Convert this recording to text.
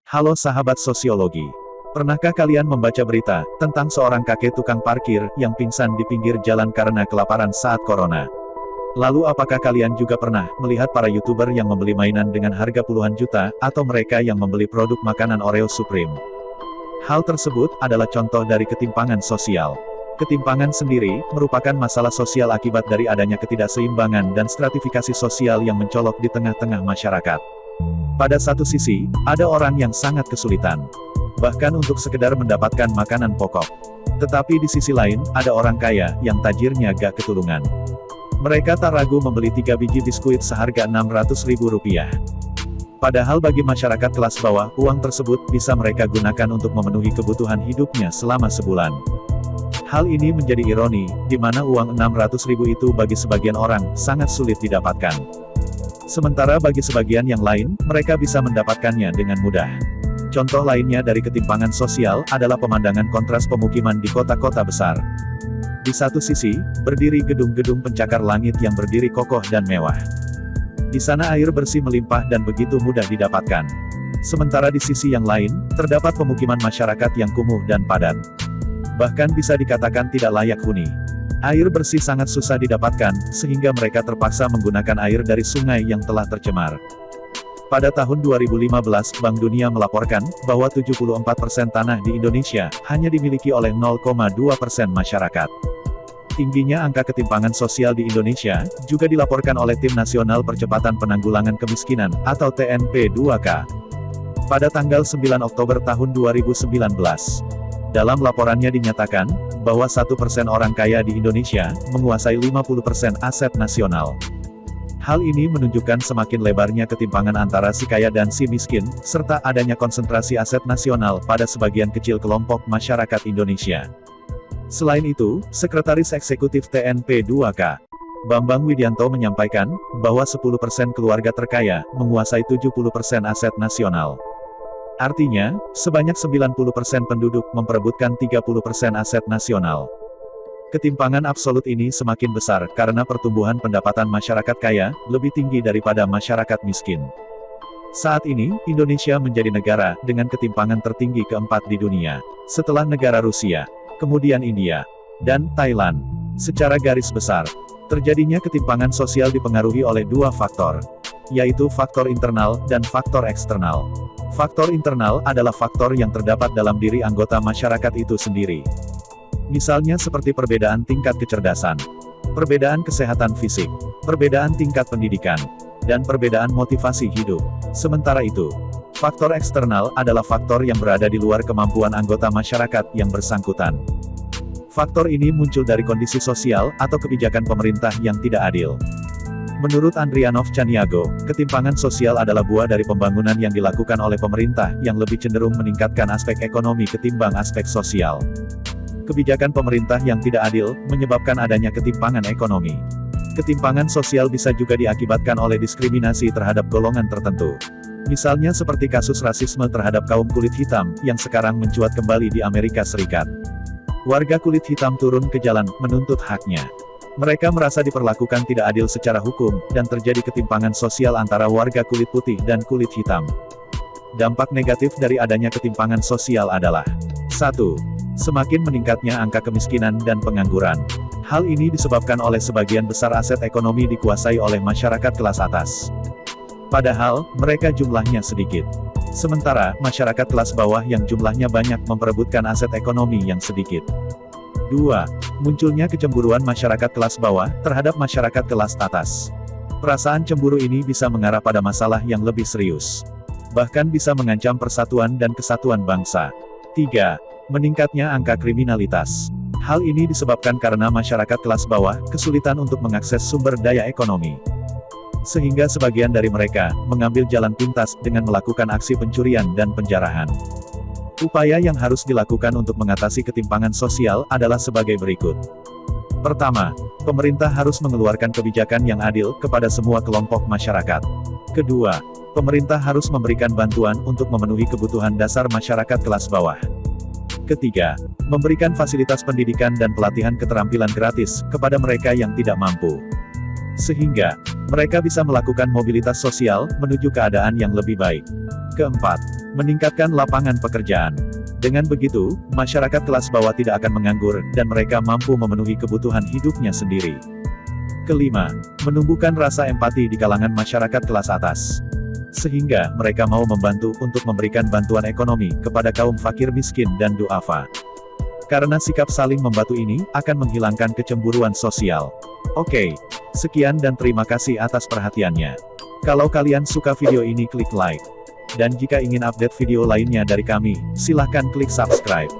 Halo sahabat sosiologi. Pernahkah kalian membaca berita tentang seorang kakek tukang parkir yang pingsan di pinggir jalan karena kelaparan saat corona? Lalu apakah kalian juga pernah melihat para YouTuber yang membeli mainan dengan harga puluhan juta, atau mereka yang membeli produk makanan Oreo Supreme? Hal tersebut adalah contoh dari ketimpangan sosial. Ketimpangan sendiri merupakan masalah sosial akibat dari adanya ketidakseimbangan dan stratifikasi sosial yang mencolok di tengah-tengah masyarakat. Pada satu sisi, ada orang yang sangat kesulitan, bahkan untuk sekedar mendapatkan makanan pokok. Tetapi di sisi lain, ada orang kaya yang tajirnya gak ketulungan. Mereka tak ragu membeli 3 biji biskuit seharga Rp600.000. Padahal bagi masyarakat kelas bawah, uang tersebut bisa mereka gunakan untuk memenuhi kebutuhan hidupnya selama sebulan. Hal ini menjadi ironi, di mana uang Rp600.000 itu bagi sebagian orang sangat sulit didapatkan. Sementara bagi sebagian yang lain, mereka bisa mendapatkannya dengan mudah. Contoh lainnya dari ketimpangan sosial adalah pemandangan kontras pemukiman di kota-kota besar. Di satu sisi, berdiri gedung-gedung pencakar langit yang berdiri kokoh dan mewah. Di sana air bersih melimpah dan begitu mudah didapatkan. Sementara di sisi yang lain, terdapat pemukiman masyarakat yang kumuh dan padat. Bahkan bisa dikatakan tidak layak huni. Air bersih sangat susah didapatkan, sehingga mereka terpaksa menggunakan air dari sungai yang telah tercemar. Pada tahun 2015, Bank Dunia melaporkan bahwa 74% tanah di Indonesia hanya dimiliki oleh 0,2% masyarakat. Tingginya angka ketimpangan sosial di Indonesia juga dilaporkan oleh Tim Nasional Percepatan Penanggulangan Kemiskinan atau TNP2K pada tanggal 9 Oktober tahun 2019. Dalam laporannya dinyatakan bahwa 1% orang kaya di Indonesia menguasai 50% aset nasional. Hal ini menunjukkan semakin lebarnya ketimpangan antara si kaya dan si miskin, serta adanya konsentrasi aset nasional pada sebagian kecil kelompok masyarakat Indonesia. Selain itu, Sekretaris Eksekutif TNP2K, Bambang Widianto menyampaikan bahwa 10% keluarga terkaya menguasai 70% aset nasional. Artinya, sebanyak 90% penduduk memperebutkan 30% aset nasional. Ketimpangan absolut ini semakin besar karena pertumbuhan pendapatan masyarakat kaya lebih tinggi daripada masyarakat miskin. Saat ini, Indonesia menjadi negara dengan ketimpangan tertinggi keempat di dunia, setelah negara Rusia, kemudian India, dan Thailand. Secara garis besar, terjadinya ketimpangan sosial dipengaruhi oleh dua faktor, yaitu faktor internal dan faktor eksternal. Faktor internal adalah faktor yang terdapat dalam diri anggota masyarakat itu sendiri. Misalnya seperti perbedaan tingkat kecerdasan, perbedaan kesehatan fisik, perbedaan tingkat pendidikan, dan perbedaan motivasi hidup. Sementara itu, faktor eksternal adalah faktor yang berada di luar kemampuan anggota masyarakat yang bersangkutan. Faktor ini muncul dari kondisi sosial atau kebijakan pemerintah yang tidak adil. Menurut Andrianov Chaniago, ketimpangan sosial adalah buah dari pembangunan yang dilakukan oleh pemerintah yang lebih cenderung meningkatkan aspek ekonomi ketimbang aspek sosial. Kebijakan pemerintah yang tidak adil menyebabkan adanya ketimpangan ekonomi. Ketimpangan sosial bisa juga diakibatkan oleh diskriminasi terhadap golongan tertentu. Misalnya seperti kasus rasisme terhadap kaum kulit hitam yang sekarang mencuat kembali di Amerika Serikat. Warga kulit hitam turun ke jalan menuntut haknya. Mereka merasa diperlakukan tidak adil secara hukum, dan terjadi ketimpangan sosial antara warga kulit putih dan kulit hitam. Dampak negatif dari adanya ketimpangan sosial adalah 1. Semakin meningkatnya angka kemiskinan dan pengangguran. Hal ini disebabkan oleh sebagian besar aset ekonomi dikuasai oleh masyarakat kelas atas. Padahal, mereka jumlahnya sedikit. Sementara, masyarakat kelas bawah yang jumlahnya banyak memperebutkan aset ekonomi yang sedikit. 2. Munculnya kecemburuan masyarakat kelas bawah terhadap masyarakat kelas atas. Perasaan cemburu ini bisa mengarah pada masalah yang lebih serius. Bahkan bisa mengancam persatuan dan kesatuan bangsa. 3. Meningkatnya angka kriminalitas. Hal ini disebabkan karena masyarakat kelas bawah kesulitan untuk mengakses sumber daya ekonomi. Sehingga sebagian dari mereka mengambil jalan pintas dengan melakukan aksi pencurian dan penjarahan. Upaya yang harus dilakukan untuk mengatasi ketimpangan sosial adalah sebagai berikut. Pertama, pemerintah harus mengeluarkan kebijakan yang adil kepada semua kelompok masyarakat. Kedua, pemerintah harus memberikan bantuan untuk memenuhi kebutuhan dasar masyarakat kelas bawah. Ketiga, memberikan fasilitas pendidikan dan pelatihan keterampilan gratis kepada mereka yang tidak mampu. Sehingga, mereka bisa melakukan mobilitas sosial menuju keadaan yang lebih baik. Keempat, Meningkatkan lapangan pekerjaan. Dengan begitu, masyarakat kelas bawah tidak akan menganggur, dan mereka mampu memenuhi kebutuhan hidupnya sendiri. Kelima, menumbuhkan rasa empati di kalangan masyarakat kelas atas. Sehingga, mereka mau membantu untuk memberikan bantuan ekonomi kepada kaum fakir miskin dan duafa. Karena sikap saling membantu ini, akan menghilangkan kecemburuan sosial. Oke, sekian dan terima kasih atas perhatiannya. Kalau kalian suka video ini klik like. Dan jika ingin update video lainnya dari kami, silahkan klik subscribe.